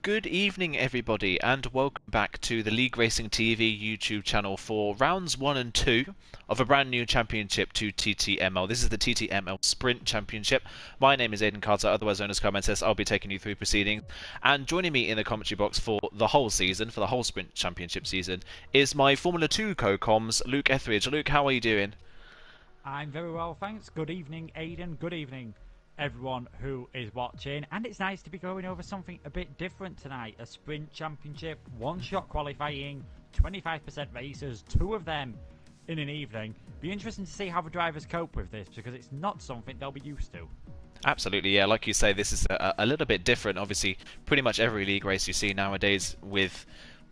Good evening, everybody, and welcome back to the League Racing TV YouTube channel for rounds 1 and 2 of a brand new championship to TTML. This is the TTML Sprint Championship. My name is Aidan Carter, otherwise known as Commenters. I'll be taking you through proceedings. And joining me in the commentary box for the whole season, for the whole Sprint Championship season, is my Formula 2 co-coms, Luke Etheridge. Luke, how are you doing? I'm very well, thanks. Good evening, Aidan. Good evening, everyone who is watching. And it's nice to be going over something a bit different tonight. A sprint championship, one-shot qualifying, 25% races, 2 of them in an evening. Be interesting to see how the drivers cope with this, because it's not something they'll be used to. Absolutely, yeah. Like you say, this is a little bit different. Obviously, pretty much every league race you see nowadays with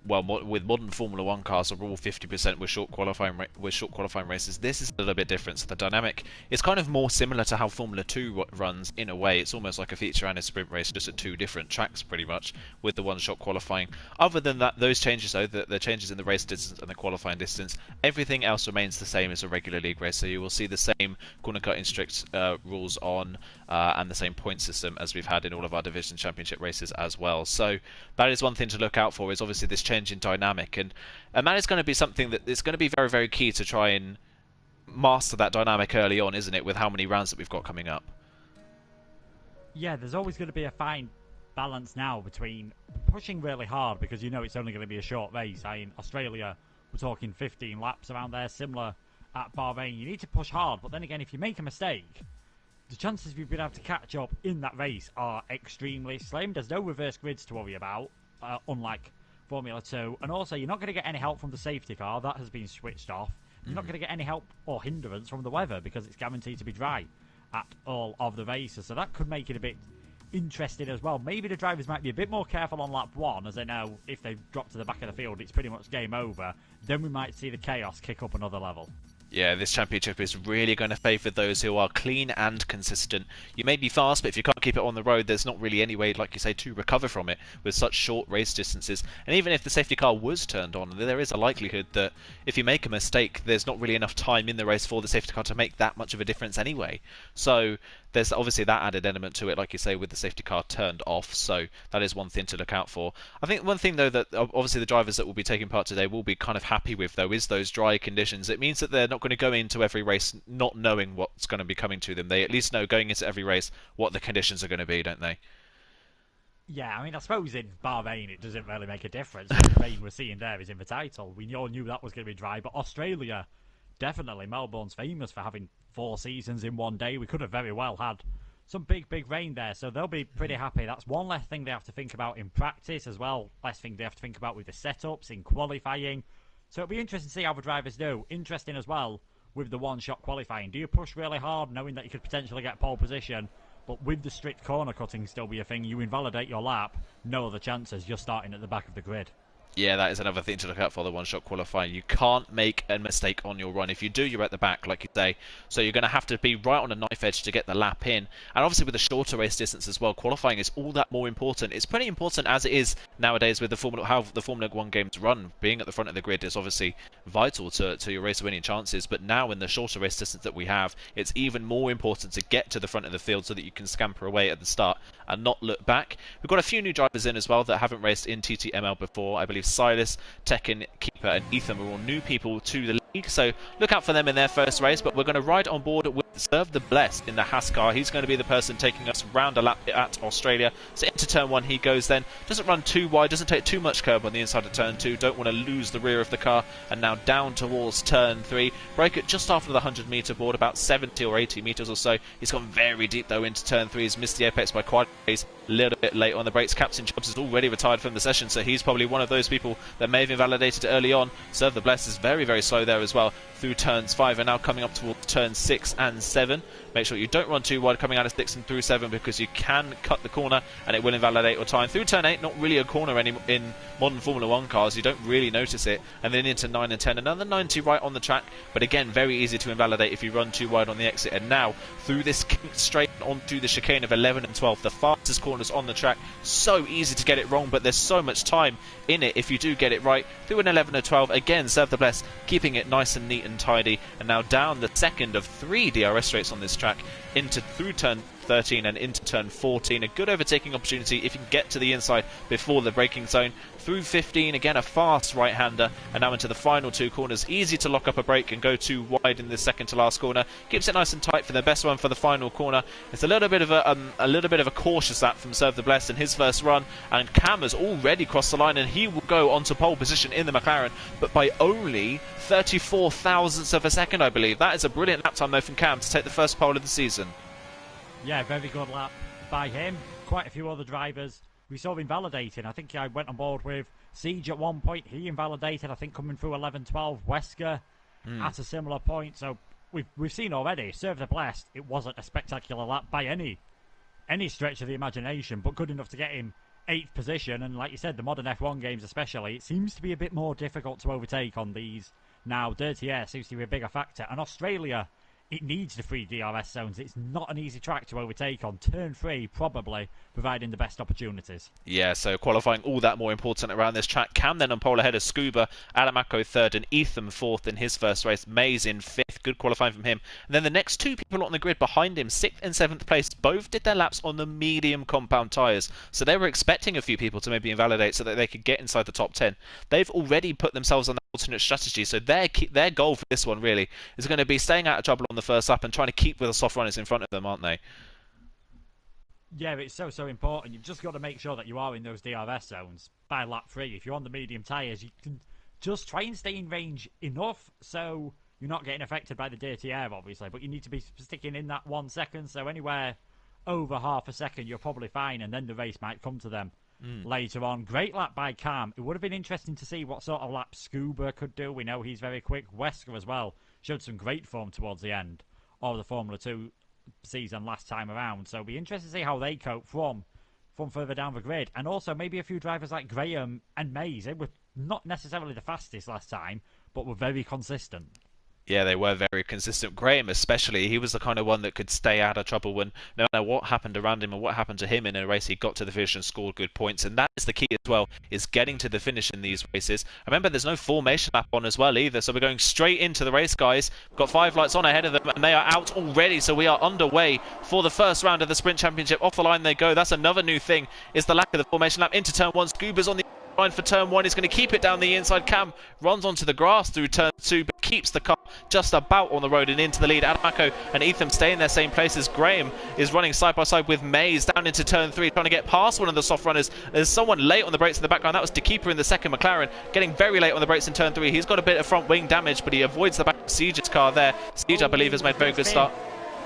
modern Formula 1 cars are all 50% with short qualifying races. This is a little bit different. So the dynamic is kind of more similar to how Formula 2 runs in a way. It's almost like a feature and a sprint race, just at 2 different tracks pretty much, with the one-shot qualifying. Other than that, those changes though, the changes in the race distance and the qualifying distance, everything else remains the same as a regular league race. So you will see the same corner cutting strict rules on and the same point system as we've had in all of our division championship races as well. So that is one thing to look out for, is obviously this change in dynamic, and that is going to be something that is going to be very, very key to try and master that dynamic early on, isn't it, with how many rounds that we've got coming up? Yeah, there's always going to be a fine balance now between pushing really hard, because you know it's only going to be a short race. In Australia, we're talking 15 laps around there, similar at Bahrain. You need to push hard, but then again, if you make a mistake, the chances of you being able to catch up in that race are extremely slim. There's no reverse grids to worry about, unlike Formula 2, and also you're not going to get any help from the safety car. That has been switched off. You're not going to get any help or hindrance from the weather, because it's guaranteed to be dry at all of the races, so that could make it a bit interesting as well. Maybe the drivers might be a bit more careful on lap 1, as they know if they drop to the back of the field it's pretty much game over. Then we might see the chaos kick up another level. Yeah, this championship is really going to favour those who are clean and consistent. You may be fast, but if you can't keep it on the road, there's not really any way, like you say, to recover from it with such short race distances. And even if the safety car was turned on, there is a likelihood that if you make a mistake, there's not really enough time in the race for the safety car to make that much of a difference anyway. So there's obviously that added element to it, like you say, with the safety car turned off. So that is one thing to look out for. I think one thing, though, that obviously the drivers that will be taking part today will be kind of happy with, though, is those dry conditions. It means that they're not going to go into every race not knowing what's going to be coming to them. They at least know going into every race what the conditions are going to be, don't they? Yeah, I mean, I suppose in Bahrain it doesn't really make a difference. The rain we're seeing there is in the title. We all knew that was going to be dry, but Australia, definitely. Melbourne's famous for having 4 seasons in one day. We could have very well had some big rain there, so they'll be pretty happy. That's one less thing they have to think about in practice as well. Less thing they have to think about with the setups in qualifying. So it'll be interesting to see how the drivers do. Interesting as well with the one-shot qualifying. Do you push really hard knowing that you could potentially get pole position, but with the strict corner cutting still be a thing, you invalidate your lap, no other chances, you're starting at the back of the grid? Yeah, that is another thing to look out for, the one-shot qualifying. You can't make a mistake on your run. If you do, you're at the back, like you say. So you're going to have to be right on a knife edge to get the lap in. And obviously with the shorter race distance as well, qualifying is all that more important. It's pretty important as it is nowadays with how the Formula 1 games run. Being at the front of the grid is obviously vital to your race winning chances. But now in the shorter race distance that we have, it's even more important to get to the front of the field so that you can scamper away at the start and not look back. We've got a few new drivers in as well that haven't raced in TTML before. I believe Silas, Tekken, Keeper and Ethan are all new people to the league, so look out for them in their first race. But we're going to ride on board with Serve the Blessed in the Haas car. He's going to be the person taking us round a lap at Australia. So into turn 1 he goes then. Doesn't run too wide, doesn't take too much curb on the inside of turn 2. Don't want to lose the rear of the car. And now down towards turn 3. Break it just after the 100-metre board, about 70 or 80 metres or so. He's gone very deep though into turn 3. He's missed the apex by quite a ways. A little bit late on the brakes. Captain Chubbs is already retired from the session, so he's probably one of those people that may have invalidated early on. Serve the Bless is very, very slow there as well through turns 5 and now coming up towards turns 6 and 7. Make sure you don't run too wide coming out of 6 and through 7, because you can cut the corner and it will invalidate your time. Through turn 8, not really a corner anymore in modern Formula 1 cars. You don't really notice it. And then into 9 and 10, another 90 right on the track, but again very easy to invalidate if you run too wide on the exit. And now through this straight onto the chicane of 11 and 12, the fastest corners on the track. So easy to get it wrong, but there's so much time in it if you do get it right. Through an 11 and 12, again Serve the Bless, keeping it nice and neat and tidy. And now down the second of 3 DRS DRS rates on this track through turn 13 and into turn 14. A good overtaking opportunity if you can get to the inside before the braking zone. Through 15, again a fast right-hander, and now into the final two corners. Easy to lock up a brake and go too wide in the second to last corner. Keeps it nice and tight for the best one for the final corner. It's a little bit of a cautious lap from Serve the Blessed in his first run, and Cam has already crossed the line, and he will go onto pole position in the McLaren, but by only 34 thousandths of a second, I believe. That is a brilliant lap time though from Cam to take the first pole of the season. Yeah, very good lap by him. Quite a few other drivers we saw invalidating. I think I went on board with Siege at one point. He invalidated, I think, coming through 11-12. Wesker at a similar point. So we've seen already, Serve the Blessed, it wasn't a spectacular lap by any stretch of the imagination, but good enough to get him 8th position. And like you said, the modern F1 games especially, it seems to be a bit more difficult to overtake on these now. Dirty air seems to be a bigger factor. And Australia, it needs the 3 DRS zones. It's not an easy track to overtake on. Turn 3 probably providing the best opportunities. Yeah, so qualifying all that more important around this track. Cam then on pole ahead of Scuba, Adamako 3rd and Ethan 4th in his first race. Mays in 5th, good qualifying from him. And then the next two people on the grid behind him, 6th and 7th place, both did their laps on the medium compound tyres. So they were expecting a few people to maybe invalidate so that they could get inside the top 10. They've already put themselves on that alternate strategy, so their goal for this one really is going to be staying out of trouble on the first lap and trying to keep with the soft runners in front of them, aren't they? Yeah, it's so important. You've just got to make sure that you are in those DRS zones by lap 3. If you're on the medium tyres, you can just try and stay in range enough so you're not getting affected by the dirty air, obviously, but you need to be sticking in that 1 second, so anywhere over half a second you're probably fine, and then the race might come to them later on. Great lap by Cam. It would have been interesting to see what sort of lap Scuba could do. We know he's very quick. Wesker as well showed some great form towards the end of the Formula 2 season last time around, so it'll be interesting to see how they cope from further down the grid. And also maybe a few drivers like Graham and Mays. They were not necessarily the fastest last time, but were very consistent. Yeah, they were very consistent. Graham especially, he was the kind of one that could stay out of trouble when no matter what happened around him and what happened to him in a race, he got to the finish and scored good points. And that is the key as well, is getting to the finish in these races. Remember, there's no formation lap on as well either, so we're going straight into the race, guys. We've got 5 lights on ahead of them, and they are out already, so we are underway for the first round of the Sprint Championship. Off the line they go. That's another new thing, is the lack of the formation lap into turn 1. Scuba's on the line for turn 1. He's going to keep it down the inside. Cam runs onto the grass through turn 2, but keeps the car just about on the road and into the lead. Adamako and Ethan stay in their same places. Graham is running side by side with Mays down into turn 3, trying to get past one of the soft runners. There's someone late on the brakes in the background. That was De Keeper in the second McLaren, getting very late on the brakes in turn 3. He's got a bit of front wing damage, but he avoids the back of Siege's car there. Siege, I believe, has made a very good start.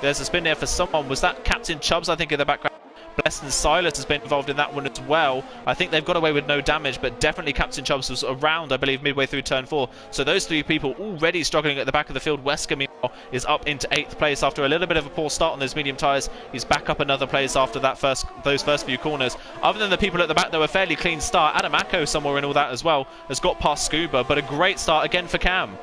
There's a spin there for someone. Was that Captain Chubbs, I think, in the background? Blessed and Silas has been involved in that one as well. I think they've got away with no damage, but definitely Captain Chubbs was around, I believe, midway through turn 4. So those 3 people already struggling at the back of the field. Wesker, meanwhile, is up into 8th place after a little bit of a poor start on those medium tyres. He's back up another place after those first few corners. Other than the people at the back, though, a fairly clean start. Adamako somewhere in all that as well has got past Scuba, but a great start again for Cam.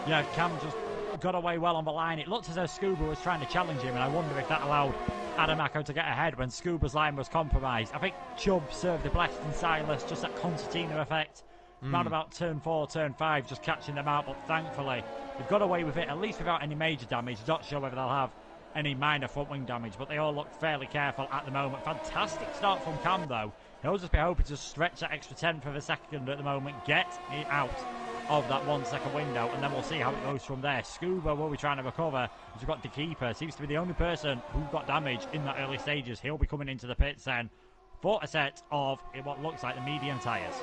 Yeah, Cam just got away well on the line. It looked as though Scuba was trying to challenge him, and I wonder if that allowed Adamako to get ahead when Scuba's line was compromised. I think Chubb served the Blessed and Silas, just that concertina effect. Round about turn 4, turn 5, just catching them out, but thankfully they've got away with it, at least without any major damage. Not sure whether they'll have any minor front wing damage, but they all look fairly careful at the moment. Fantastic start from Cam, though. He'll just be hoping to stretch that extra 10th of a second at the moment, get it out of that 1 second window, and then we'll see how it goes from there. Scuba will be trying to recover. We've got De Keeper, seems to be the only person who got damage in that early stages. He'll be coming into the pits then for a set of what looks like the medium tyres.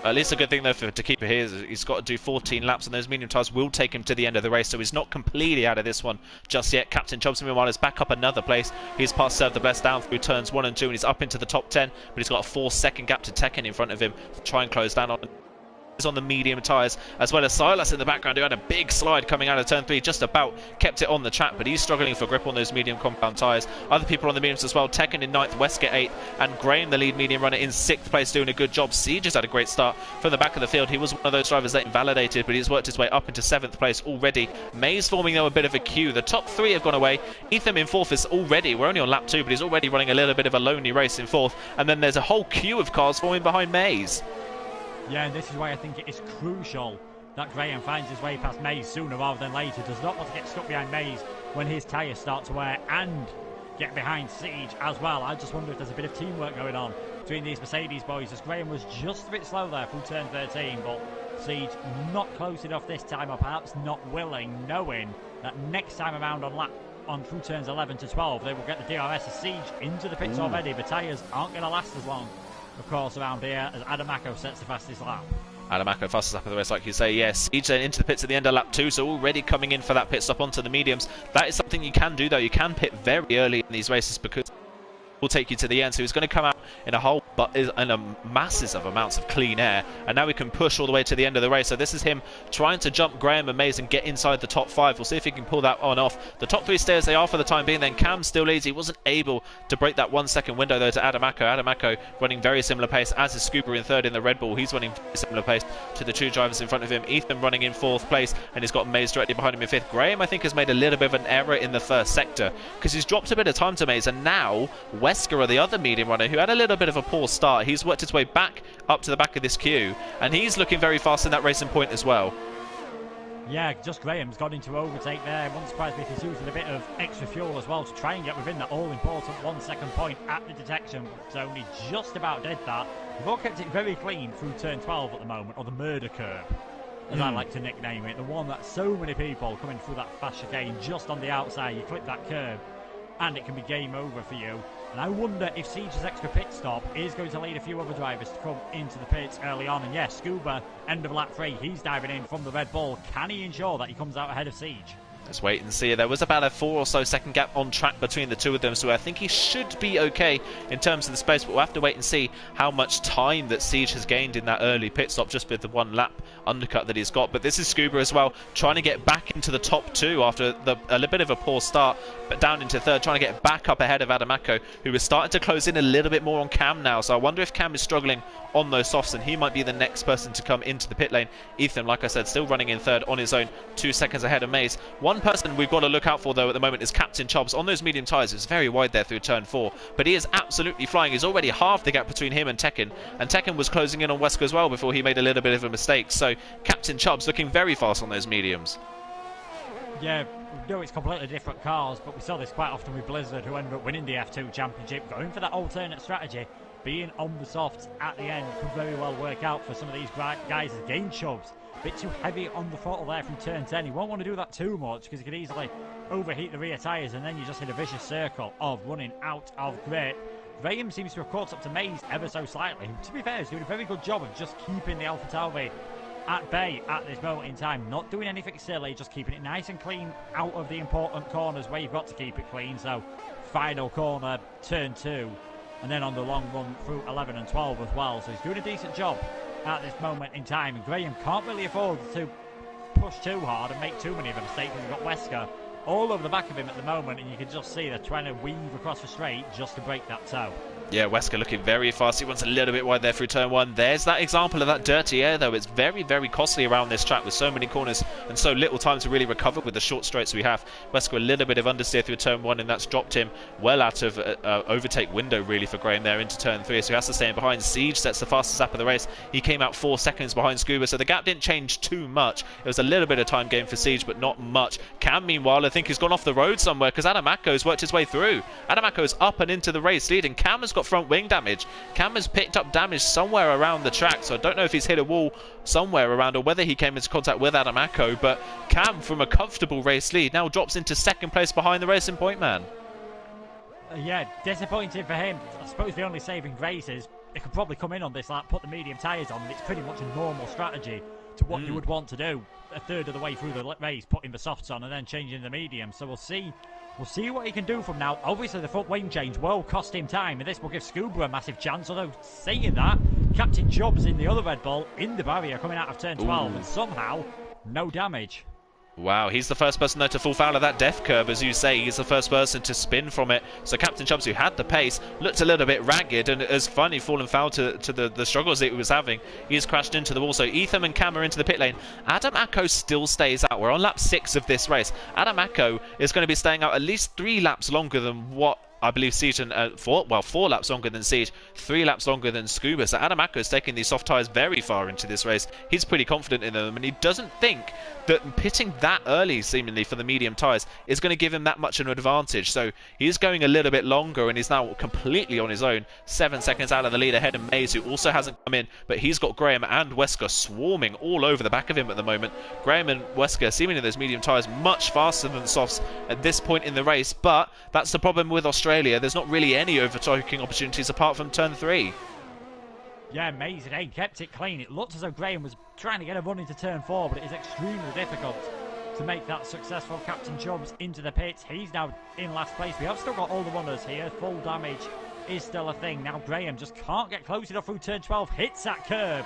At least a good thing though for De Keeper here is he's got to do 14 laps, and those medium tyres will take him to the end of the race, so he's not completely out of this one just yet. Captain Chubbs, meanwhile, is back up another place. He's past Serve the Blessed down through turns 1 and 2, and he's up into the top 10, but he's got a 4-second gap to Tekken in front of him to try and close down on the medium tyres, as well as Silas in the background, who had a big slide coming out of turn 3, just about kept it on the track, but he's struggling for grip on those medium compound tyres. Other people on the mediums as well. Tekken in 9th, Wesker 8th, and Graham, the lead medium runner, in 6th place, doing a good job. Siege has had a great start from the back of the field. He was one of those drivers that invalidated, but he's worked his way up into 7th place already. Mays forming though a bit of a queue. The top 3 have gone away. Ethan in 4th is already, we're only on lap 2, but he's already running a little bit of a lonely race in 4th, and then there's a whole queue of cars forming behind Mays. Yeah, and this is why I think it is crucial that Graham finds his way past Mays sooner rather than later. Does not want to get stuck behind Mays when his tyres start to wear and get behind Siege as well. I just wonder if there's a bit of teamwork going on between these Mercedes boys, as Graham was just a bit slow there through turn 13, but Siege not close enough this time, or perhaps not willing, knowing that next time around on through turns 11 to 12 they will get the DRS as Siege into the pits already. The tyres aren't going to last as long, of course, around here, as Adamako sets the fastest lap. Adamako fastest lap of the race, like you say. Yes, Siege then into the pits at the end of lap 2, so already coming in for that pit stop onto the mediums. That is something you can do, though. You can pit very early in these races because will take you to the end. So he's going to come out in a masses of amounts of clean air, and now we can push all the way to the end of the race. So this is him trying to jump Graham and Mays and get inside the top 5. We'll see if he can pull that one off. The top 3 stay as they are for the time being. Then Cam still leads. He wasn't able to break that 1 second window though to Adamako. Adamako running very similar pace, as is Scuba in 3rd in the Red Bull. He's running very similar pace to the 2 drivers in front of him. Ethan running in 4th place, and he's got Mays directly behind him in 5th. Graham, I think, has made a little bit of an error in the 1st sector because he's dropped a bit of time to Mays, and now Wesker, the other medium runner, who had a little bit of a poor start, he's worked his way back up to the back of this queue, and he's looking very fast in that racing point as well. Yeah, just Graham's got into overtake there. It won't surprise me if he's using a bit of extra fuel as well to try and get within that all-important 1 second point at the detection. It's only just about did that. They've all kept it very clean through turn 12 at the moment, or the murder curve, as I like to nickname it. The one that so many people coming through that fast chicane just on the outside. You clip that curve and it can be game over for you. And I wonder if Siege's extra pit stop is going to lead a few other drivers to come into the pits early on. And yes, Scuba, end of lap 3, he's diving in from the Red Bull. Can he ensure that he comes out ahead of Siege? Let's wait and see. There was about a 4 or so second gap on track between the two of them, so I think he should be okay in terms of the space, but we'll have to wait and see how much time that Siege has gained in that early pit stop just with the 1 lap undercut that he's got. But this is Scuba as well, trying to get back into the top 2 after a little bit of a poor start, but down into 3rd, trying to get back up ahead of Adamako, who is starting to close in a little bit more on Cam now. So I wonder if Cam is struggling on those softs, and he might be the next person to come into the pit lane. Ethan, like I said, still running in 3rd on his own, 2 seconds ahead of Mays. One person we've got to look out for though at the moment is Captain Chubbs on those medium tyres. It's very wide there through turn 4, but he is absolutely flying. He's already halved the gap between him and Tekken was closing in on Wesker as well before he made a little bit of a mistake. So Captain Chubbs looking very fast on those mediums. Yeah, we know it's completely different cars, but we saw this quite often with Blizzard, who ended up winning the F2 Championship. Going for that alternate strategy, being on the softs at the end, could very well work out for some of these guys. Again, Chubbs a bit too heavy on the throttle there from turn 10. He won't want to do that too much because he could easily overheat the rear tyres, and then you just hit a vicious circle of running out of grip. Graham seems to have caught up to Mays ever so slightly. To be fair, he's doing a very good job of just keeping the Alpha Tauri at bay at this moment in time. Not doing anything silly, just keeping it nice and clean out of the important corners where you've got to keep it clean. So final corner, turn 2, and then on the long run through 11 and 12 as well. So he's doing a decent job at this moment in time, and Graham can't really afford to push too hard and make too many of a mistake because we've got Wesker all over the back of him at the moment, and you can just see they're trying to weave across the straight just to break that toe. Yeah, Wesker looking very fast. He wants a little bit wide there through turn 1. There's that example of that dirty air, though. It's very, very costly around this track with so many corners and so little time to really recover with the short straights we have. Wesker a little bit of understeer through turn 1, and that's dropped him well out of overtake window, really, for Graham there into turn 3. So he has to stay in behind. Siege sets the fastest lap of the race. He came out 4 seconds behind Scuba, so the gap didn't change too much. It was a little bit of time gain for Siege, but not much. Cam, meanwhile, I think has gone off the road somewhere because Adamako's worked his way through. Adamako's up and into the race lead, and Cam has got front wing damage. Cam has picked up damage somewhere around the track, so I don't know if he's hit a wall somewhere around or whether he came into contact with Adamako, but Cam, from a comfortable race lead, now drops into 2nd place behind the Racing Point man. Yeah, disappointing for him. I suppose the only saving grace is he could probably come in on this lap, put the medium tyres on, and it's pretty much a normal strategy to what you would want to do a third of the way through the race, putting the softs on and then changing the medium. So we'll see what he can do from now. Obviously the front wing change will cost him time, and this will give Scuba a massive chance. Although saying that, Captain Chubbs in the other Red Bull in the barrier coming out of turn 12, and somehow no damage. Wow, he's the first person though to fall foul of that death curve, as you say. He's the first person to spin from it. So Captain Chubbs, who had the pace, looked a little bit ragged and has finally fallen foul to the struggles that he was having. He's crashed into the wall. So Ethan and Cam are into the pit lane. Adamako still stays out. We're on lap 6 of this race. Adamako is going to be staying out at least 3 laps longer than what I believe Siege and 4 laps longer than Siege, 3 laps longer than Scuba. So Adamako is taking these soft tyres very far into this race. He's pretty confident in them, and he doesn't think that pitting that early, seemingly, for the medium tyres is going to give him that much of an advantage. So he's going a little bit longer, and he's now completely on his own. 7 seconds out of the lead ahead of Maze, who also hasn't come in, but he's got Graham and Wesker swarming all over the back of him at the moment. Graham and Wesker, seemingly those medium tyres, much faster than the softs at this point in the race, but that's the problem with Australia. There's not really any overtaking opportunities apart from turn 3. Yeah, Maze again kept it clean. It looked as though Graham was trying to get a run into turn 4, but it is extremely difficult to make that successful. Captain Chubbs into the pits. He's now in last place. We have still got all the runners here. Full damage is still a thing. Now Graham just can't get close enough through turn 12. Hits that curb.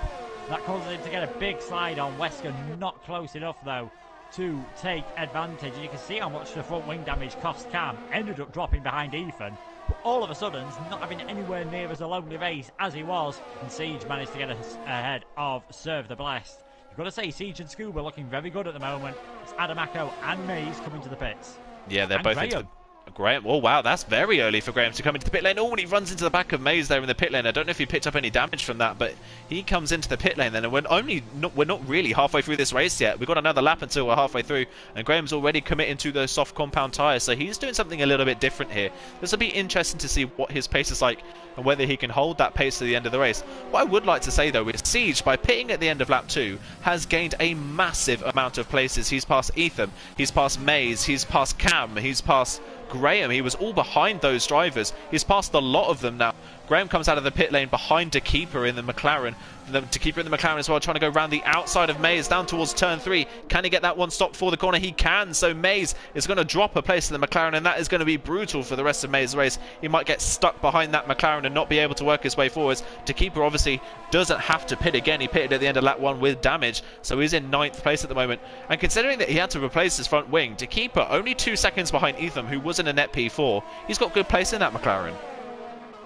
That causes him to get a big slide on. Wesker not close enough though to take advantage. And you can see how much the front wing damage cost Cam. Ended up dropping behind Ethan. But all of a sudden, not having anywhere near as a lonely race as he was, and Siege managed to get ahead of Serve the Blessed. You've got to say, Siege and Scuba looking very good at the moment. It's Adamako and Maze coming to the pits. Yeah, they're and both Graham. into the... Graham, oh wow, that's very early for Graham to come into the pit lane. Oh, and he runs into the back of Maze there in the pit lane. I don't know if he picked up any damage from that, but he comes into the pit lane then, and we're not really halfway through this race yet. We've got another lap until we're halfway through, and Graham's already committing to those soft compound tyres, so he's doing something a little bit different here. This will be interesting to see what his pace is like and whether he can hold that pace to the end of the race. What I would like to say though is Siege, by pitting at the end of lap 2, has gained a massive amount of places. He's passed Ethan, he's passed Maze, he's passed Cam, he's passed Graham. He was all behind those drivers. He's passed a lot of them now. Graham comes out of the pit lane behind De Keeper in the McLaren. De Keeper in the McLaren as well, trying to go round the outside of Maze down towards turn 3. Can he get that one stop for the corner? He can. So Maze is going to drop a place in the McLaren, and that is going to be brutal for the rest of Maze's race. He might get stuck behind that McLaren and not be able to work his way forwards. De Keeper obviously doesn't have to pit again. He pitted at the end of lap 1 with damage, so he's in 9th place at the moment. And considering that he had to replace his front wing, De Keeper only 2 seconds behind Ethan, who was in a net P4. He's got good place in that McLaren.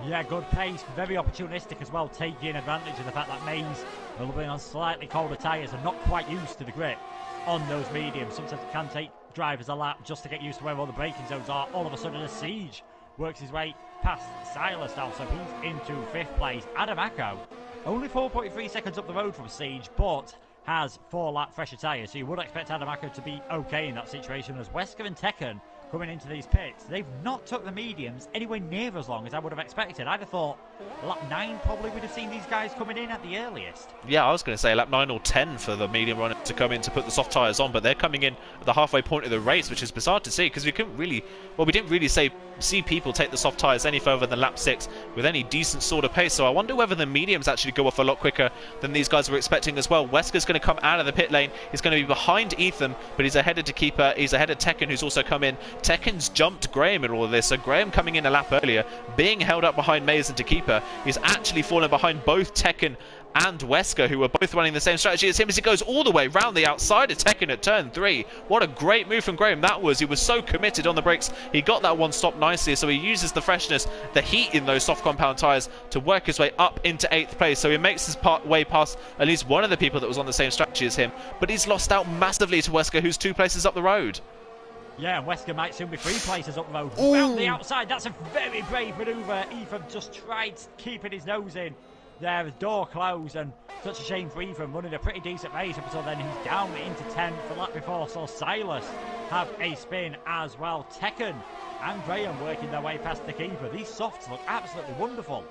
Yeah, good pace, very opportunistic as well, taking advantage of the fact that Maze will be on slightly colder tyres and not quite used to the grip on those mediums. Sometimes it can take drivers a lap just to get used to where all the braking zones are. All of a sudden, a Siege works his way past Silas now, so he's into 5th place. Adamako, only 4.3 seconds up the road from Siege, but has 4-lap fresher tyres, so you would expect Adamako to be okay in that situation. As Wesker and Tekken coming into these pits, they've not took the mediums anywhere near as long as I would have expected. I'd have thought lap 9 probably would have seen these guys coming in at the earliest. Yeah, I was going to say lap 9 or 10 for the medium runner to come in to put the soft tyres on, but they're coming in at the halfway point of the race, which is bizarre to see, because we didn't really see people take the soft tyres any further than lap 6 with any decent sort of pace. So I wonder whether the mediums actually go off a lot quicker than these guys were expecting as well. Wesker's going to come out of the pit lane. He's going to be behind Ethan, but he's ahead of De Keeper. He's ahead of Tekken, who's also come in. Tekken's jumped Graham in all of this, so Graham coming in a lap earlier, being held up behind Maze and De Keeper. He's actually fallen behind both Tekken and Wesker, who were both running the same strategy as him, as he goes all the way round the outside of Tekken at turn 3. What a great move from Graham that was. He was so committed on the brakes. He got that one stop nicely, so he uses the freshness, the heat in those soft compound tyres to work his way up into 8th place. So he makes his way past at least one of the people that was on the same strategy as him, but he's lost out massively to Wesker, who's 2 places up the road. Yeah, and Wesker might soon be 3 places up the road. Round the outside, that's a very brave manoeuvre. Ethan just tried keeping his nose in there, the door closed, and such a shame for Ethan, running a pretty decent race up until then. He's down into 10th the lap before, so Silas have a spin as well. Tekken and Graham working their way past the keeper. These softs look absolutely wonderful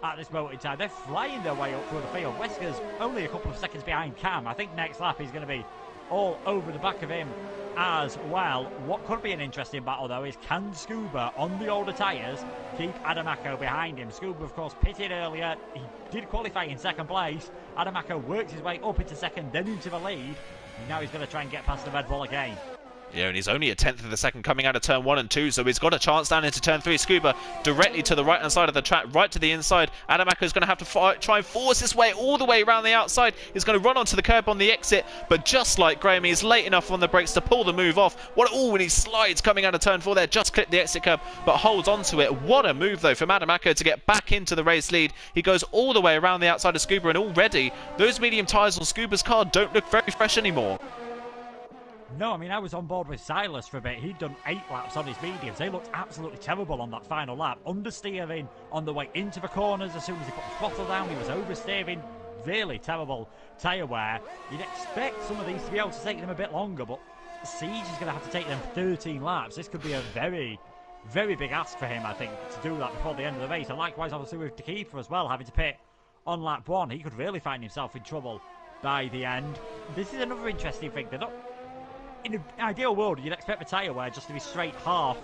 at this moment in time. They're flying their way up through the field. Wesker's only a couple of seconds behind Cam. I think next lap he's going to be all over the back of him as well. What could be an interesting battle though is, can Scuba on the older tyres keep Adamako behind him? Scuba of course pitted earlier, he did qualify in 2nd place. Adamako works his way up into 2nd, then into the lead, and now he's going to try and get past the Red Bull again. Yeah, and he's only a 10th of the second coming out of turn 1 and 2, so he's got a chance down into turn 3. Scuba directly to the right-hand side of the track, right to the inside. Adamako is going to have to try and force his way all the way around the outside. He's going to run onto the curb on the exit, but just like Graham, he's late enough on the brakes to pull the move off. When he slides coming out of turn 4 there, just clipped the exit curb, but holds onto it. What a move, though, from Adamako to get back into the race lead. He goes all the way around the outside of Scuba, and already those medium tyres on Scuba's car don't look very fresh anymore. No, I mean, I was on board with Silas for a bit. He'd done 8 laps on his mediums. They looked absolutely terrible on that final lap. Understeering on the way into the corners as soon as he put the throttle down. He was oversteering. Really terrible tyre wear. You'd expect some of these to be able to take them a bit longer, but Siege is going to have to take them 13 laps. This could be a very, very big ask for him, I think, to do that before the end of the race. And likewise, obviously, with Keeper as well, having to pit on lap 1. He could really find himself in trouble by the end. This is another interesting thing. They're not... In an ideal world, you'd expect the tyre wear just to be straight half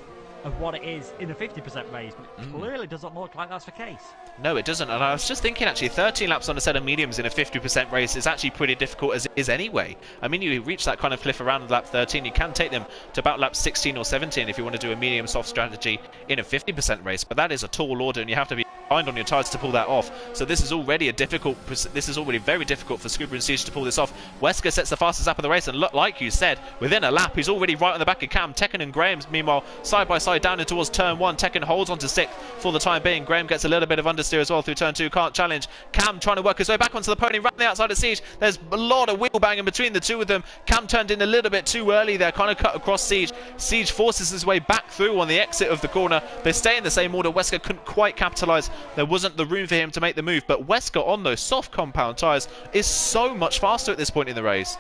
of what it is in a 50% race, but it clearly doesn't look like that's the case. No, it doesn't. And I was just thinking, actually, 13 laps on a set of mediums in a 50% race is actually pretty difficult as it is anyway. I mean, you reach that kind of cliff around lap 13, you can take them to about lap 16 or 17 if you want to do a medium soft strategy in a 50% race, but that is a tall order and you have to be behind on your tyres to pull that off. So this is already very difficult for Scuba and Siege to pull this off. Wesker sets the fastest lap of the race, and look, like you said, within a lap he's already right on the back of Cam. Tekken and Graham's meanwhile side by side down in towards turn 1. Tekken holds on to 6th for the time being. Graham gets a little bit of understeer as well through turn 2, can't challenge. Cam trying to work his way back onto the pony, right on the outside of Siege. There's a lot of wheel banging between the two of them. Cam turned in a little bit too early there, kind of cut across Siege. Siege forces his way back through on the exit of the corner. They stay in the same order. Wesker couldn't quite capitalise. There wasn't the room for him to make the move, but Wesker on those soft compound tyres is so much faster at this point in the race.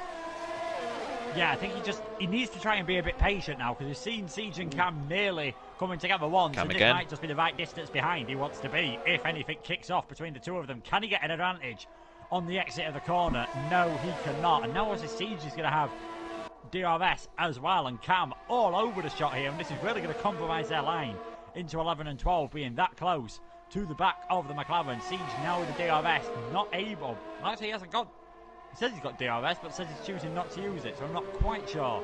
Yeah, I think he needs to try and be a bit patient now, because we've seen Siege and Cam nearly coming together once, and it might just be the right distance behind he wants to be if anything kicks off between the two of them. Can he get an advantage on the exit of the corner? No, he cannot. And now obviously Siege is going to have DRS as well, and Cam all over the shot here, and this is really going to compromise their line into 11 and 12, being that close to the back of the McLaren. Siege now with the DRS, not able. Actually, he hasn't got... He says he's got DRS, but says he's choosing not to use it, so I'm not quite sure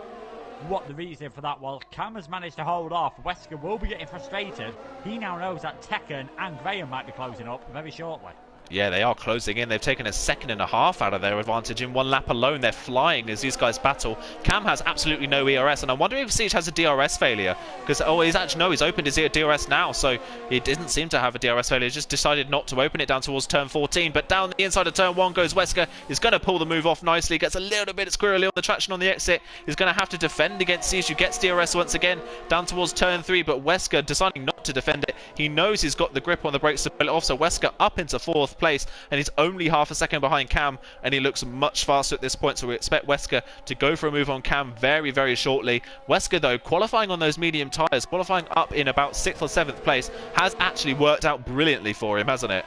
what the reason for that was. Cam has managed to hold off. Wesker will be getting frustrated. He now knows that Tekken and Graham might be closing up very shortly. Yeah, they are closing in. They've taken a second and a half out of their advantage in one lap alone. They're flying as these guys battle. Cam has absolutely no ERS, and I'm wondering if Siege has a DRS failure. Because, he's opened his DRS now, so he didn't seem to have a DRS failure. He just decided not to open it down towards turn 14. But down the inside of turn 1 goes Wesker. He's going to pull the move off nicely. Gets a little bit squirrely on the traction on the exit. He's going to have to defend against Siege, who gets DRS once again down towards turn 3. But Wesker deciding not to defend it. He knows he's got the grip on the brakes to pull it off. So Wesker up into 4th place, and he's only half a second behind Cam, and he looks much faster at this point, so we expect Wesker to go for a move on Cam very, very shortly. Wesker, though, qualifying on those medium tyres, qualifying up in about 6th or 7th place, has actually worked out brilliantly for him, hasn't it?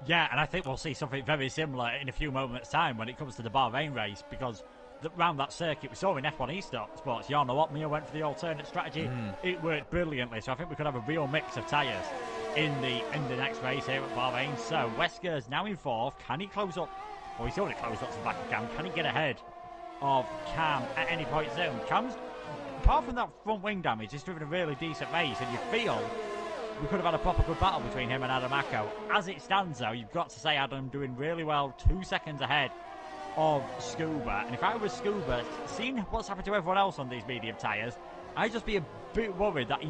Yeah, and I think we'll see something very similar in a few moments' time when it comes to the Bahrain race, because around that circuit we saw in F1 Esports, Jarno Opmia went for the alternate strategy. It worked brilliantly, so I think we could have a real mix of tyres in the next race here at Bahrain. So Wesker's now in 4th. Can he close up? Well, he's already closed up to the back of Cam. Can he get ahead of Cam at any point soon? Cam's, apart from that front wing damage, he's driven a really decent race, and you feel we could have had a proper good battle between him and Adam Acko. As it stands, though, you've got to say Adam doing really well, 2 seconds ahead of Scuba. And if I was Scuba, seeing what's happened to everyone else on these medium tyres, I'd just be a bit worried that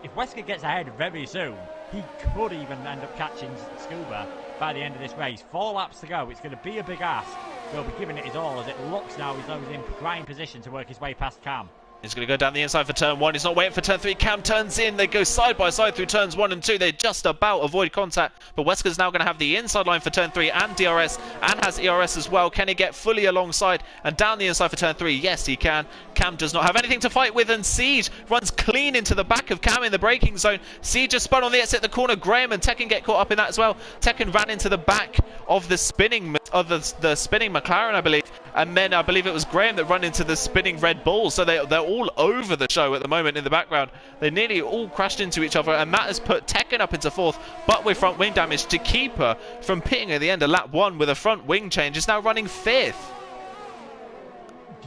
if Wesker gets ahead very soon, he could even end up catching Scuba by the end of this race. 4 laps to go. It's going to be a big ask. He'll be giving it his all, as it looks now as though he's in prime position to work his way past Cam. He's going to go down the inside for turn 1. He's not waiting for turn 3. Cam turns in. They go side by side through turns 1 and 2. They just about avoid contact. But Wesker's now going to have the inside line for turn 3 and DRS, and has ERS as well. Can he get fully alongside and down the inside for turn 3? Yes, he can. Cam does not have anything to fight with, and Siege runs clean into the back of Cam in the braking zone. Siege just spun on the exit of the corner. Graham and Tekken get caught up in that as well. Tekken ran into the back of the spinning McLaren, I believe. And then I believe it was Graham that ran into the spinning Red Bull. So they're all over the show at the moment in the background. They nearly all crashed into each other, and that has put Tekken up into 4th, but with front wing damage. To keep her from pitting at the end of lap 1 with a front wing change, is now running 5th.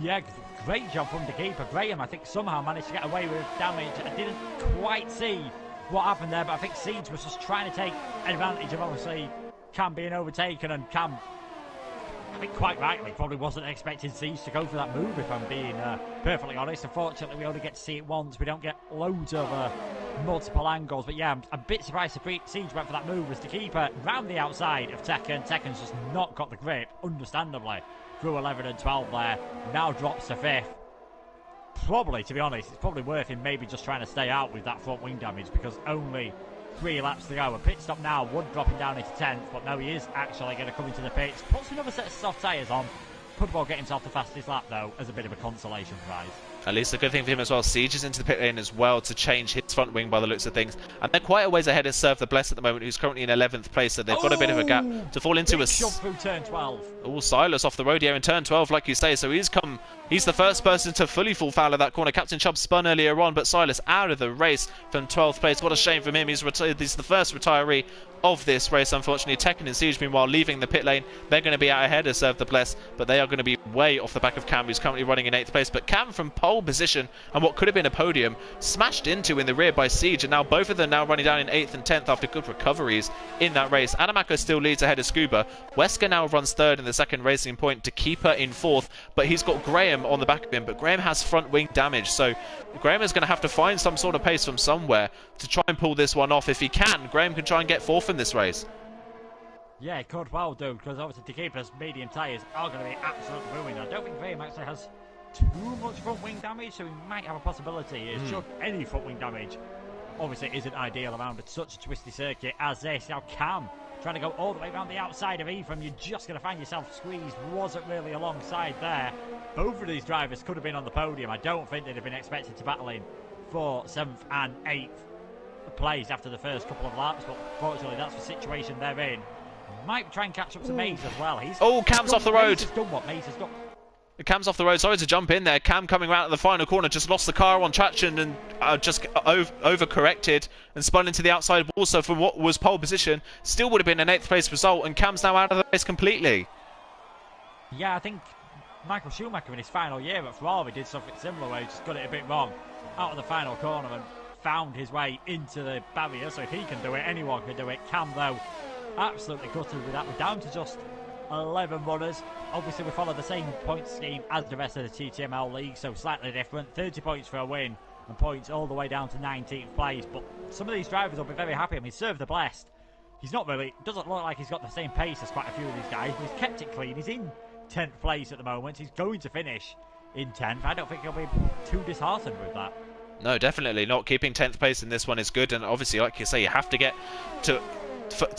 Yeah, great job from the keeper. Graham, I think, somehow managed to get away with damage. I didn't quite see what happened there, but I think Siege was just trying to take advantage of, obviously, Cam being overtaken, and Cam, I think quite rightly, probably wasn't expecting Siege to go for that move, if I'm being perfectly honest. Unfortunately, we only get to see it once. We don't get loads of multiple angles. But yeah, I'm a bit surprised Siege went for that move as the keeper round the outside of Tekken. Tekken's just not got the grip, understandably, through 11 and 12 there. Now drops to 5th. probably, to be honest, it's probably worth him maybe just trying to stay out with that front wing damage, because only 3 laps to go. A pit stop now would drop him down into 10th, but no, he is actually going to come into the pits, puts another set of soft tyres on. Could well get himself the fastest lap, though, as a bit of a consolation prize. At least a good thing for him as well. Siege is into the pit lane as well to change his front wing by the looks of things. And they're quite a ways ahead of Serve the Bless at the moment, who's currently in 11th place. So they've got a bit of a gap to fall into. Big shove through turn 12. Oh, Silas off the road here in turn 12, like you say. So he's the first person to fully fall foul of that corner. Captain Chubb spun earlier on, but Silas out of the race from 12th place. What a shame from him. He's the first retiree of this race, unfortunately. Tekken and Siege, meanwhile, leaving the pit lane. They're going to be out ahead of Serve the Bless, but they are going to be way off the back of Cam, who's currently running in 8th place. But Cam from pole position, and what could have been a podium, smashed into in the rear by Siege, and now both of them now running down in 8th and 10th after good recoveries in that race. Adamako still leads ahead of Scuba. Wesker now runs 3rd in the second racing point to keep her in 4th, but he's got Graham on the back of him, but Graham has front wing damage, so Graham is going to have to find some sort of pace from somewhere to try and pull this one off. If he can, Graham can try and get 4th in this race. Yeah, it could well do, because obviously to keep us medium tyres are going to be absolutely ruined. I don't think Graham actually has too much front wing damage, so he might have a possibility. It's just any front wing damage obviously isn't ideal around such a twisty circuit as this. Now Cam trying to go all the way around the outside of Ephraim, you're just going to find yourself squeezed. Wasn't really alongside there. Both of these drivers could have been on the podium. I don't think they'd have been expected to battle in for 7th and 8th place after the first couple of laps, but fortunately that's the situation they're in. Might try and catch up to Maze as well. Cam's off the road. Maze has done what Maze has done. Cam's off the road. Sorry to jump in there. Cam coming around at the final corner, just lost the car on traction and just overcorrected and spun into the outside wall. So from what was pole position, still would have been an 8th place result, and Cam's now out of the race completely. Yeah, I think Michael Schumacher in his final year at Ferrari did something similar where he just got it a bit wrong out of the final corner and found his way into the barrier. So if he can do it, anyone can do it. Cam, though, absolutely gutted with that. We're down to just 11 runners. Obviously, we follow the same point scheme as the rest of the TTML league, so slightly different. 30 points for a win and points all the way down to 19th place. But some of these drivers will be very happy. I mean, Serve the Blessed, he's not really, doesn't look like he's got the same pace as quite a few of these guys. He's kept it clean. He's in 10th place at the moment. He's going to finish in 10th. I don't think he'll be too disheartened with that. No, definitely not. Keeping 10th place in this one is good, and obviously, like you say, you have to get to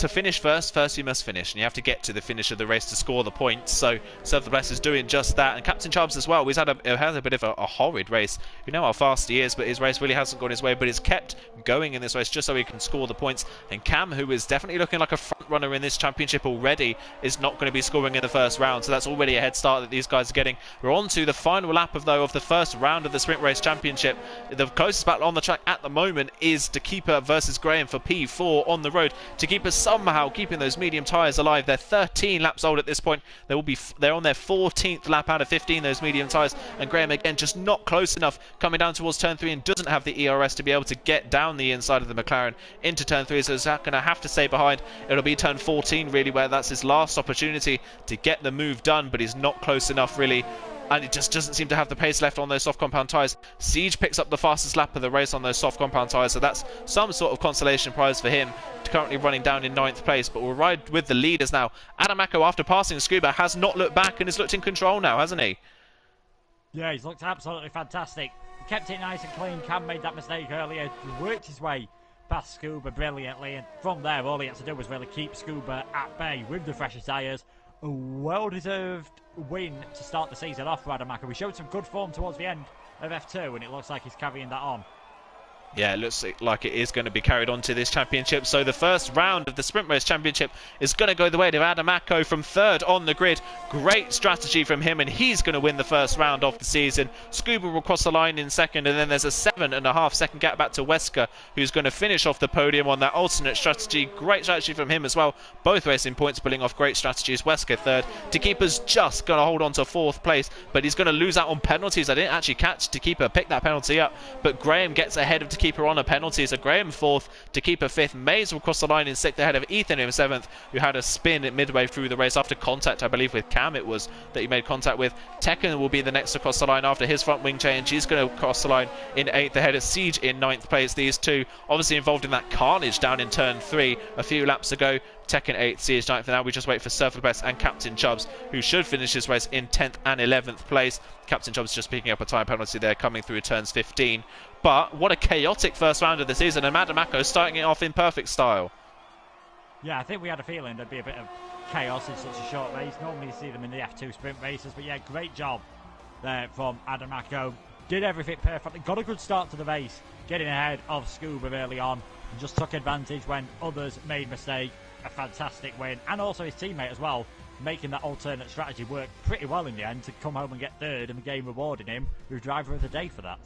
finish first you must finish, and you have to get to the finish of the race to score the points. So Serve the Bless is doing just that, and Captain Chubbs as well. He's had a bit of a horrid race. You know how fast he is, but his race really hasn't gone his way, but he's kept going in this race just so he can score the points. And Cam, who is definitely looking like a front runner in this championship already, is not going to be scoring in the first round, so that's already a head start that these guys are getting. We're on to the final lap of the first round of the sprint race championship. The closest battle on the track at the moment is Dekeeper versus Graham for P4 on the road. Dekeeper somehow keeping those medium tyres alive. They're 13 laps old at this point. They're on their 14th lap out of 15, those medium tyres, and Graham again just not close enough coming down towards turn 3 and doesn't have the ERS to be able to get down the inside of the McLaren into turn 3, so he's going to have to stay behind. It'll be turn 14 really where that's his last opportunity to get the move done, but he's not close enough really, and it just doesn't seem to have the pace left on those soft compound tyres. Siege picks up the fastest lap of the race on those soft compound tyres, so that's some sort of consolation prize for him, currently running down in 9th place, but we'll ride with the leaders now. Adamako, after passing Scuba, has not looked back and has looked in control now, hasn't he? Yeah, he's looked absolutely fantastic. Kept it nice and clean. Cam made that mistake earlier, worked his way past Scuba brilliantly, and from there all he had to do was really keep Scuba at bay with the fresher tyres. A well-deserved win to start the season off for Adamako. We showed some good form towards the end of F2, and it looks like he's carrying that on. Yeah, it looks like it is going to be carried on to this championship. So the first round of the Sprint Race Championship is going to go the way of Adamako from 3rd on the grid. Great strategy from him, and he's going to win the first round of the season. Scuba will cross the line in 2nd, and then there's a 7.5 second gap back to Wesker, who's going to finish off the podium on that alternate strategy. Great strategy from him as well. Both racing points pulling off great strategies. Wesker 3rd. Dekeeper's just going to hold on to 4th place, but he's going to lose out on penalties. I didn't actually catch Dekeeper pick that penalty up, but Graham gets ahead of Dekeeper on a penalty. So Graham 4th, Dekeeper 5th. Mays will cross the line in 6th ahead of Ethan in 7th, who had a spin at midway through the race after contact, I believe, with Cam it was that he made contact with. Tekken will be the next to cross the line after his front wing change. He's going to cross the line in 8th ahead of Siege in 9th place. These two obviously involved in that carnage down in turn 3 a few laps ago. Tekken 8th, CH 9th, and now we just wait for Surfer Best and Captain Chubbs, who should finish his race in 10th and 11th place. Captain Chubbs just picking up a time penalty there, coming through turns 15. But what a chaotic first round of the season, and Madamako starting it off in perfect style. Yeah, I think we had a feeling there'd be a bit of chaos in such a short race. Normally you see them in the F2 sprint races, but yeah, great job there from Adamako. Did everything perfectly, got a good start to the race, getting ahead of Scuba early on, and just took advantage when others made mistakes. A fantastic win, and also his teammate as well, making that alternate strategy work pretty well in the end to come home and get third, and the game rewarding him with driver of the day for that.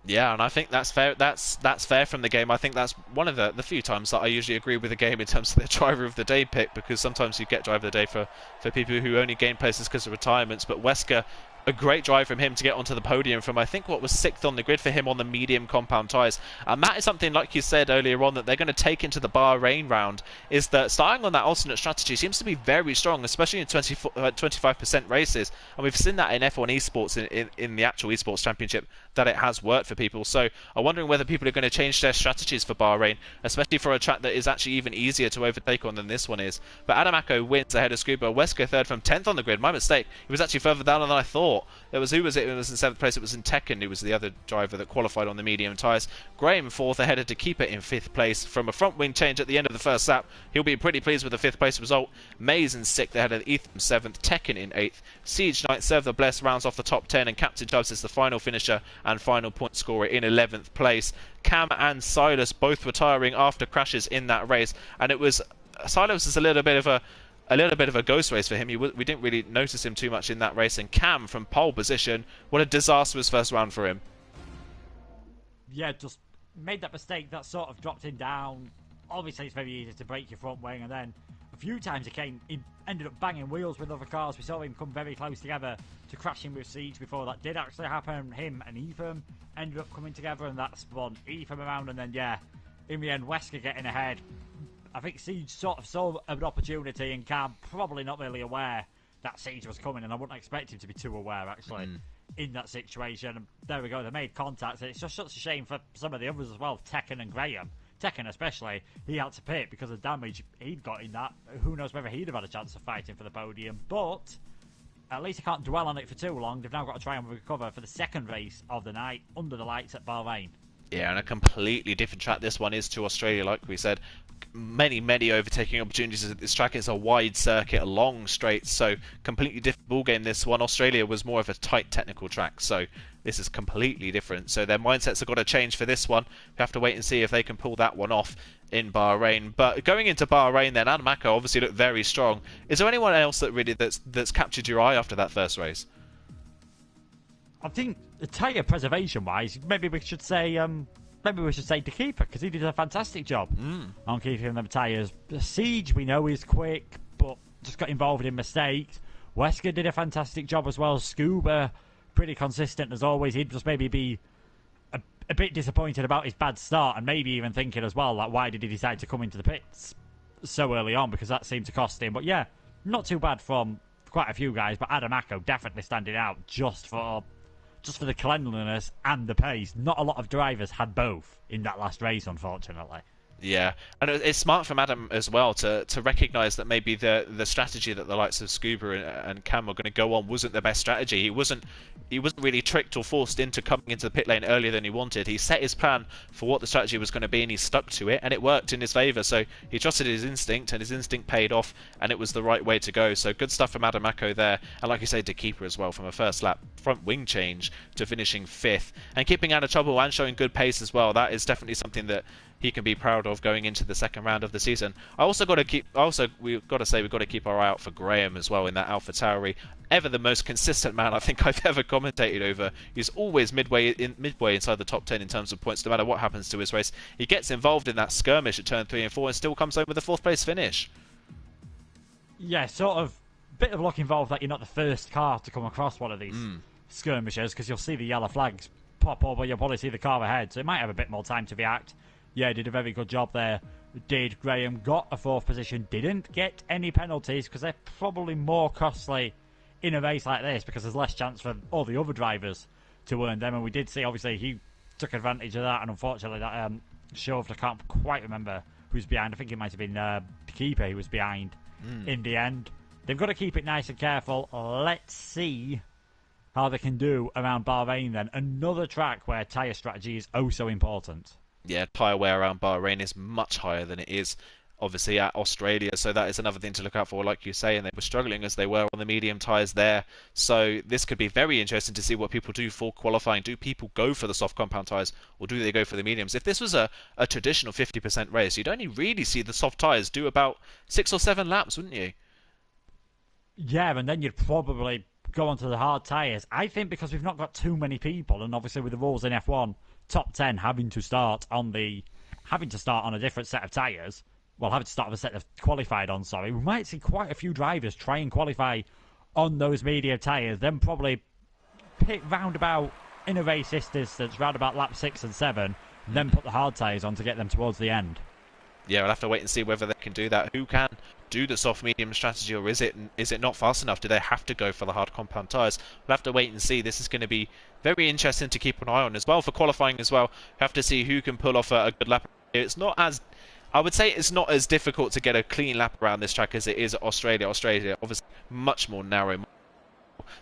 Yeah, and I think that's fair. That's fair from the game. I think that's one of the few times that I usually agree with the game in terms of their driver of the day pick, because sometimes you get driver of the day for people who only gain places because of retirements. But Wesker, a great drive from him to get onto the podium from, I think, what was 6th on the grid for him on the medium compound tyres. And that is something, like you said earlier on, that they're going to take into the Bahrain round, is that starting on that alternate strategy seems to be very strong, especially in 25% races. And we've seen that in F1 Esports, in the actual Esports Championship, that it has worked for people. So I'm wondering whether people are going to change their strategies for Bahrain, especially for a track that is actually even easier to overtake on than this one is. But Adamako wins ahead of Scuba. Wesker third from 10th on the grid. My mistake. He was actually further down than I thought. It was It was in 7th place. It was in Tekken, who was the other driver that qualified on the medium tyres. Graham 4th ahead of Keeper in 5th place from a front wing change at the end of the first lap. He'll be pretty pleased with the 5th place result. Mays in 6th ahead of Ethan 7th. Tekken in 8th. Siege 9th. Serve the Bless rounds off the top 10, and Captain Chubbs is the final finisher and final point scorer in 11th place. Cam and Silas both retiring after crashes in that race, and it was Silas is a little bit of a ghost race for him. We didn't really notice him too much in that race. And Cam from pole position, what a disastrous first round for him. Yeah, just made that mistake that sort of dropped him down. Obviously it's very easy to break your front wing, and then a few times he ended up banging wheels with other cars. We saw him come very close together to crashing with Siege before that did actually happen. Him and Ethan ended up coming together, and that spun Ethan around, and then yeah, in the end Wesker getting ahead. I think Siege sort of saw an opportunity, and Cam probably not really aware that Siege was coming, and I wouldn't expect him to be too aware actually in that situation. And there we go, they made contact, and it's just such a shame for some of the others as well, Tekken and Graham. Tekken especially, he had to pit because of damage he'd got in that. Who knows whether he'd have had a chance of fighting for the podium, but at least he can't dwell on it for too long. They've now got to try and recover for the second race of the night under the lights at Bahrain. Yeah, and a completely different track this one is to Australia, like we said. Many overtaking opportunities at this track. It's a wide circuit, a long straight, so completely different ball game this one. Australia was more of a tight technical track, so this is completely different. So their mindsets have got to change for this one. We have to wait and see if they can pull that one off in Bahrain. But going into Bahrain then, Adamako obviously looked very strong. Is there anyone else that really that's captured your eye after that first race? I think tyre preservation wise, maybe we should say the keeper, because he did a fantastic job on keeping them tyres. Siege, we know, is quick, but just got involved in mistakes. Wesker did a fantastic job as well. Scuba, pretty consistent as always. He'd just maybe be a bit disappointed about his bad start, and maybe even thinking as well, like, why did he decide to come into the pits so early on, because that seemed to cost him. But yeah, not too bad from quite a few guys, but Adamako definitely standing out just for the cleanliness and the pace. Not a lot of drivers had both in that last race, unfortunately. Yeah, and it's smart from Adam as well to recognise that maybe the strategy that the likes of Scuba and Cam were going to go on wasn't the best strategy. He wasn't really tricked or forced into coming into the pit lane earlier than he wanted. He set his plan for what the strategy was going to be, and he stuck to it, and it worked in his favour. So he trusted his instinct, and his instinct paid off, and it was the right way to go. So good stuff from Adamako there, and like you say, De Keeper as well, from a first lap front wing change to finishing 5th and keeping out of trouble and showing good pace as well. That is definitely something that he can be proud of going into the second round of the season. We've got to keep our eye out for Graham as well in that AlphaTauri. Ever the most consistent man I think I've ever commentated over. He's always midway inside the top 10 in terms of points, no matter what happens to his race. He gets involved in that skirmish at turn 3 and 4 and still comes home with a 4th place finish. Yeah, sort of bit of luck involved that you're not the first car to come across one of these skirmishes, because you'll see the yellow flags pop up, but you'll probably see the car ahead, so it might have a bit more time to react. Yeah, did a very good job there. Did Graham, got a 4th position, didn't get any penalties, because they're probably more costly in a race like this, because there's less chance for all the other drivers to earn them. And we did see, obviously, he took advantage of that, and unfortunately that shoved, I can't quite remember who was behind. I think it might have been the keeper who was behind in the end. They've got to keep it nice and careful. Let's see how they can do around Bahrain then. Another track where tyre strategy is oh so important. Yeah, tyre wear around Bahrain is much higher than it is obviously at Australia, so that is another thing to look out for, like you say, and they were struggling as they were on the medium tyres there. So this could be very interesting to see what people do for qualifying. Do people go for the soft compound tyres, or do they go for the mediums? If this was a traditional 50% race, you'd only really see the soft tyres do about 6 or 7 laps, wouldn't you? Yeah, and then you'd probably go on to the hard tyres. I think because we've not got too many people, and obviously with the rules in F1, top 10 having to start on a different set of tyres, having to start with a set of qualified on, sorry, we might see quite a few drivers try and qualify on those medium tyres, then probably pick roundabout in a race distance, round about lap 6 and 7, and then put the hard tyres on to get them towards the end. Yeah, we'll have to wait and see whether they can do that. Who can do the soft medium strategy, or is it not fast enough? Do they have to go for the hard compound tyres? We'll have to wait and see. This is going to be very interesting to keep an eye on as well for qualifying as well. We have to see who can pull off a good lap. I would say it's not as difficult to get a clean lap around this track as it is at Australia. Australia, obviously, much more narrow.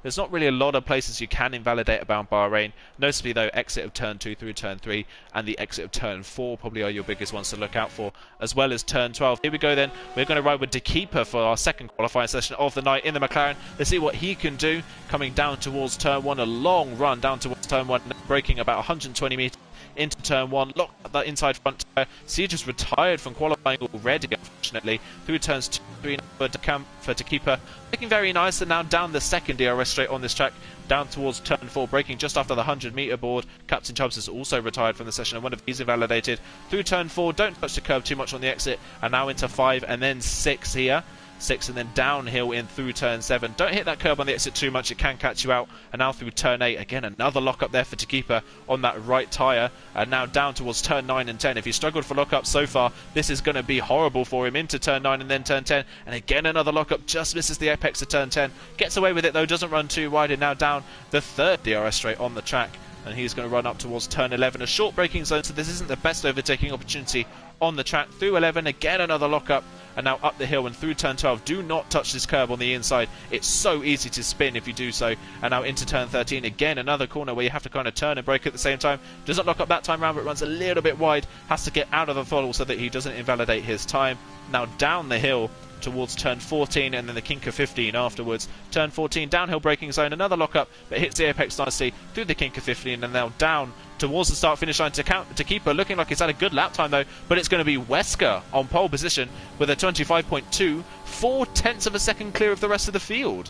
There's not really a lot of places you can invalidate about Bahrain. Notably, though, exit of turn 2 through turn 3 and the exit of turn 4 probably are your biggest ones to look out for, as well as turn 12. Here we go then. We're going to ride with De Keeper for our second qualifying session of the night in the McLaren. Let's see what he can do coming down towards turn 1. A long run down towards turn 1, braking about 120 metres into turn 1, locked up that inside front tyre. So he just retired from qualifying already, unfortunately, through turns 2 3 for De Keeper. Looking very nice, and now down the second DRS straight on this track, down towards turn 4, braking just after the 100-metre board. Captain Chubbs has also retired from the session, and one of these invalidated. Through turn 4, don't touch the curb too much on the exit, and now into 5 and then 6 here. 6 and then downhill in through turn 7. Don't hit that curb on the exit too much, it can catch you out. And now through turn 8, again another lock up there for De Keeper on that right tyre. And now down towards turn 9 and 10. If he struggled for lock up so far, this is going to be horrible for him. Into turn 9 and then turn 10. And again another lock up, just misses the apex of turn 10. Gets away with it though, doesn't run too wide, and now down the third DRS straight on the track. And he's going to run up towards turn 11, a short braking zone, so this isn't the best overtaking opportunity on the track. Through 11, again another lock-up, and now up the hill and through turn 12. Do not touch this curb on the inside. It's so easy to spin if you do so. And now into turn 13, again another corner where you have to kind of turn and brake at the same time. Doesn't lock up that time round, but runs a little bit wide. Has to get out of the throttle so that he doesn't invalidate his time. Now down the hill towards turn 14 and then the kink of 15 afterwards. Turn 14, downhill braking zone, another lock-up, but hits the apex nicely through the kink of 15 and now down towards the start-finish line to Keeper, looking like he's had a good lap time though, but it's going to be Wesker on pole position with a 25.2, 4/10 of a second clear of the rest of the field.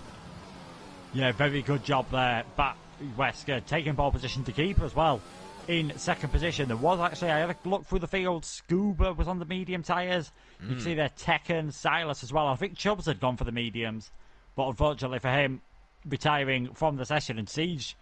Yeah, very good job there, but Wesker taking pole position to Keeper as well. In second position, there was actually, I had a look through the field, Scuba was on the medium tyres. You can see there Tekken, Silas as well. I think Chubbs had gone for the mediums, but unfortunately for him, retiring from the session, and Siege,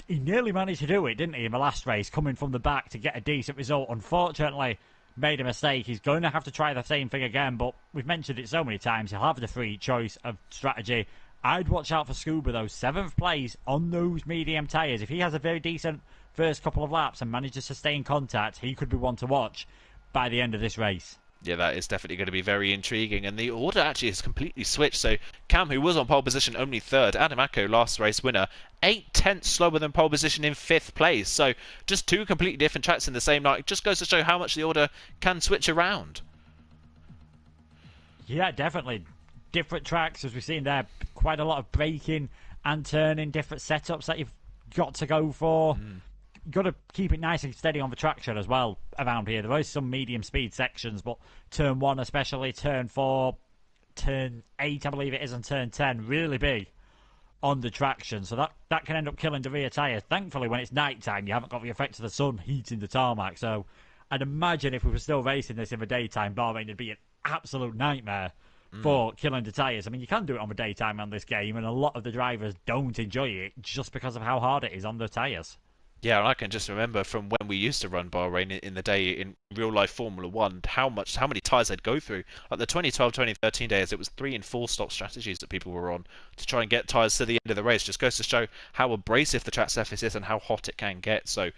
he nearly managed to do it, didn't he, in the last race, coming from the back to get a decent result. Unfortunately, made a mistake. He's going to have to try the same thing again, but we've mentioned it so many times, he'll have the free choice of strategy. I'd watch out for Scuba though, 7th place on those medium tyres. If he has a very decent first couple of laps and manages to stay in contact, he could be one to watch by the end of this race. Yeah, that is definitely going to be very intriguing, and the order actually has completely switched. So Cam, who was on pole position, only 3rd. Adam Acko, last race winner, 8/10 slower than pole position in 5th place. So just 2 completely different tracks in the same night. It just goes to show how much the order can switch around. Yeah, definitely. Different tracks, as we've seen there. Quite a lot of braking and turning, different setups that you've got to go for. Got to keep it nice and steady on the traction as well around here. There is some medium speed sections, but turn 1 especially, turn 4, turn 8 I believe it is, and turn 10 really big on the traction, so that can end up killing the rear tyres. Thankfully when it's night time you haven't got the effect of the sun heating the tarmac, so I'd imagine if we were still racing this in the daytime, Bahrain would be an absolute nightmare for killing the tyres. I mean, you can do it on the daytime on this game, and a lot of the drivers don't enjoy it just because of how hard it is on the tyres. Yeah, and I can just remember from when we used to run Bahrain in the day in real life Formula One, how many tyres they'd go through. Like the 2012, 2013 days, it was 3 and 4 stop strategies that people were on to try and get tyres to the end of the race. Just goes to show how abrasive the track surface is and how hot it can get. So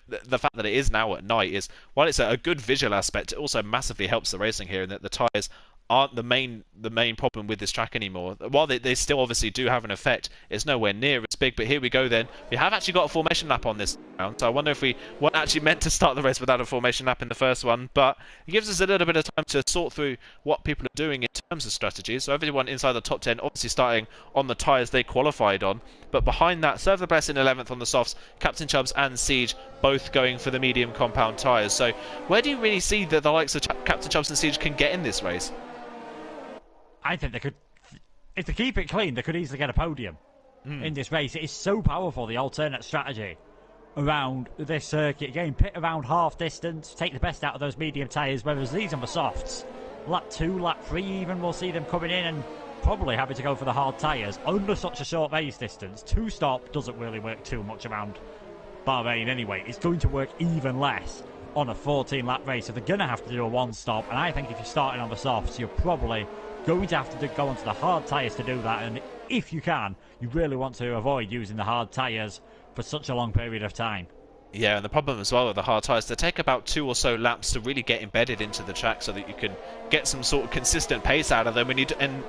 the fact that it is now at night is, while it's a good visual aspect, it also massively helps the racing here in that the tyres aren't the main problem with this track anymore. While they still obviously do have an effect, it's nowhere near as big. But here we go then. We have actually got a formation lap on this round, so I wonder if we weren't actually meant to start the race without a formation lap in the first one. But it gives us a little bit of time to sort through what people are doing in terms of strategies. So everyone inside the top 10 obviously starting on the tyres they qualified on. But behind that, Serve the Best in 11th on the softs, Captain Chubbs and Siege both going for the medium compound tyres. So where do you really see that the likes of Captain Chubbs and Siege can get in this race? I think they could, if they keep it clean, they could easily get a podium in this race. It is so powerful, the alternate strategy around this circuit. Again, pit around half distance, take the best out of those medium tyres, whereas these on the softs, lap 2, lap 3 even, we'll see them coming in and probably having to go for the hard tyres under such a short race distance. 2-stop doesn't really work too much around Bahrain anyway. It's going to work even less on a 14-lap race, so they're going to have to do a 1-stop, and I think if you're starting on the softs, you're probably going to have to go onto the hard tyres to do that, and if you can, you really want to avoid using the hard tyres for such a long period of time. Yeah, and the problem as well with the hard tyres, they take about 2 or so laps to really get embedded into the track so that you can get some sort of consistent pace out of them. And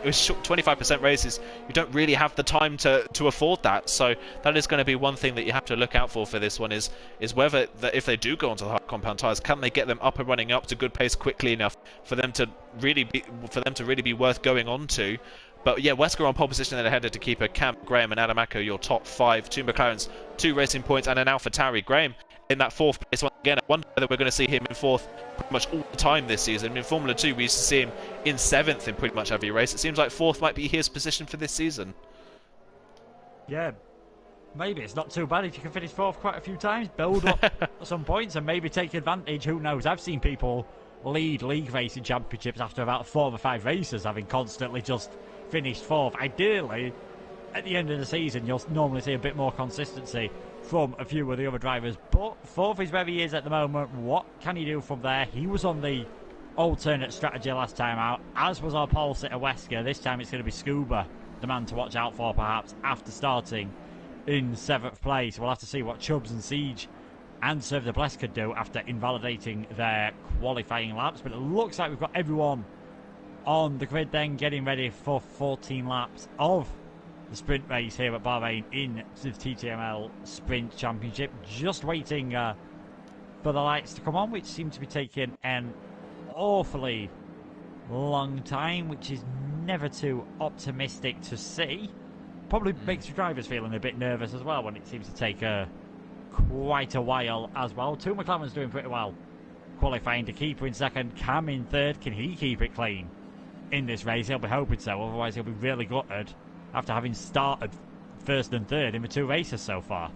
with 25% races, you don't really have the time to afford that. So that is going to be one thing that you have to look out for this one is whether if they do go onto the hard compound tyres, can they get them up and running up to good pace quickly enough for them to really be worth going on to. But yeah, Wesker on pole position, then headed to keeper Cam, Graham and Adamako, your top 5. 2 McLarens, 2 Racing Points and an AlphaTauri. Graham in that 4th place once again. I wonder whether we're going to see him in 4th pretty much all the time this season. In Formula 2 we used to see him in 7th in pretty much every race. It seems like 4th might be his position for this season. Yeah, maybe it's not too bad if you can finish 4th quite a few times, build up some points and maybe take advantage. Who knows? I've seen people lead league racing championships after about 4 or 5 races, having constantly just finished 4th. Ideally, at the end of the season, you'll normally see a bit more consistency from a few of the other drivers. But 4th is where he is at the moment. What can he do from there? He was on the alternate strategy last time out, as was our pole sitter Wesker. This time it's going to be Scuba, the man to watch out for, perhaps, after starting in 7th place. We'll have to see what Chubbs and Siege and Serve the Bless could do after invalidating their qualifying laps. But it looks like we've got everyone on the grid then, getting ready for 14 laps of the sprint race here at Bahrain in the TTML Sprint Championship. Just waiting for the lights to come on, which seem to be taking an awfully long time, which is never too optimistic to see. Probably makes the drivers feeling a bit nervous as well when it seems to take quite a while as well. 2 McLaren's doing pretty well, qualifying to keeper in 2nd, Cam in 3rd. Can he keep it clean in this race? He'll be hoping so, otherwise he'll be really gutted after having started 1st and 3rd in the 2 races so far.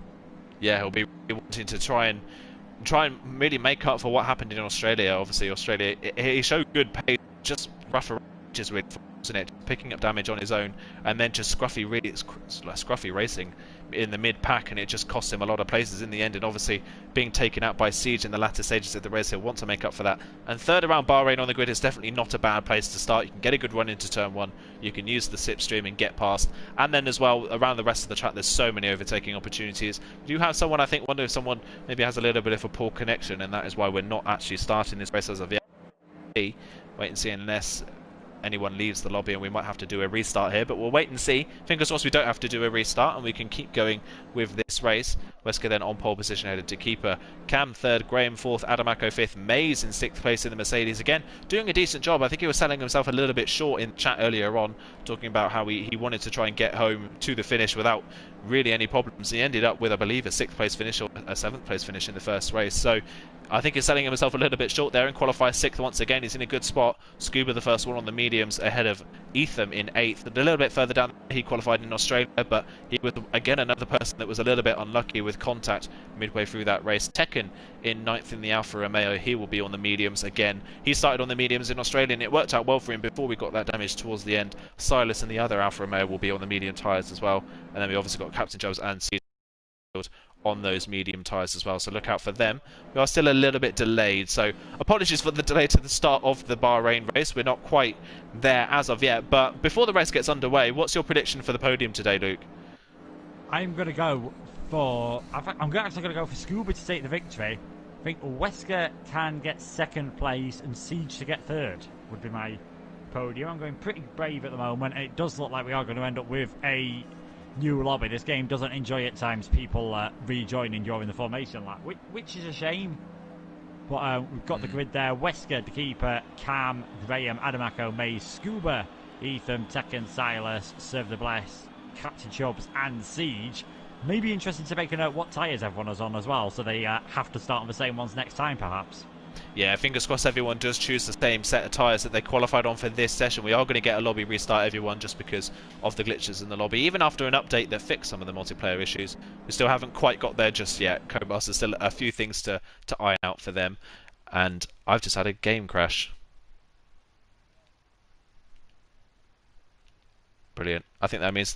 Yeah, he'll be wanting to try and really make up for what happened in Australia. Obviously, Australia, he showed good pace, just rough edges with, wasn't it? Picking up damage on his own, and then just scruffy racing in the mid-pack, and it just cost him a lot of places in the end, and obviously being taken out by Siege in the latter stages of the race, he'll want to make up for that. And 3rd around Bahrain on the grid is definitely not a bad place to start. You can get a good run into turn 1, you can use the slipstream and get past, and then as well around the rest of the track there's so many overtaking opportunities. You do have someone, I think, wonder if someone maybe has a little bit of a poor connection, and that is why we're not actually starting this race as of yet. Wait and see unless anyone leaves the lobby, and we might have to do a restart here, but we'll wait and see. Fingers crossed we don't have to do a restart and we can keep going with this race. Wesker then on pole position, headed to keeper Cam 3rd, Graham 4th, Adamako 5th, Mays in 6th place in the Mercedes. Again, doing a decent job. I think he was selling himself a little bit short in chat earlier on, talking about how he wanted to try and get home to the finish without really any problems. He ended up with, I believe, a 6th place finish or a 7th place finish in the first race. So I think he's selling himself a little bit short there, and qualifies 6th once again. He's in a good spot. Scuba the first one on the mediums, ahead of Etham in 8th. A little bit further down, he qualified in Australia, but he was again another person that was a little bit unlucky with contact midway through that race. Tekken in 9th in the Alfa Romeo. He will be on the mediums again. He started on the mediums in Australia, and it worked out well for him before we got that damage towards the end. Silas and the other Alfa Romeo will be on the medium tyres as well. And then we obviously got Captain Jobs and Cedar field on those medium tyres as well, so look out for them. We are still a little bit delayed, so apologies for the delay to the start of the Bahrain race. We're not quite there as of yet, but before the race gets underway, what's your prediction for the podium today, Luke? I'm going to go for... I'm actually going to go for Scuba to take the victory. I think Wesker can get second place and Siege to get third would be my podium. I'm going pretty brave at the moment, and it does look like we are going to end up with a new lobby. This game doesn't enjoy at times people rejoining during the formation lap, which is a shame. But we've got the grid there. Wesker, the keeper, Cam, Graham, Adamako, Mays, Scuba, Ethan, Tekken, Silas, Serve the Bless, Captain Chubbs, and Siege. Maybe interesting to make a note what tyres everyone is on as well, so they have to start on the same ones next time, perhaps. Yeah, fingers crossed everyone does choose the same set of tyres that they qualified on for this session. We are going to get a lobby restart, everyone, just because of the glitches in the lobby. Even after an update that fixed some of the multiplayer issues, we still haven't quite got there just yet. Codemasters still a few things to iron out for them. And I've just had a game crash. Brilliant. I think that means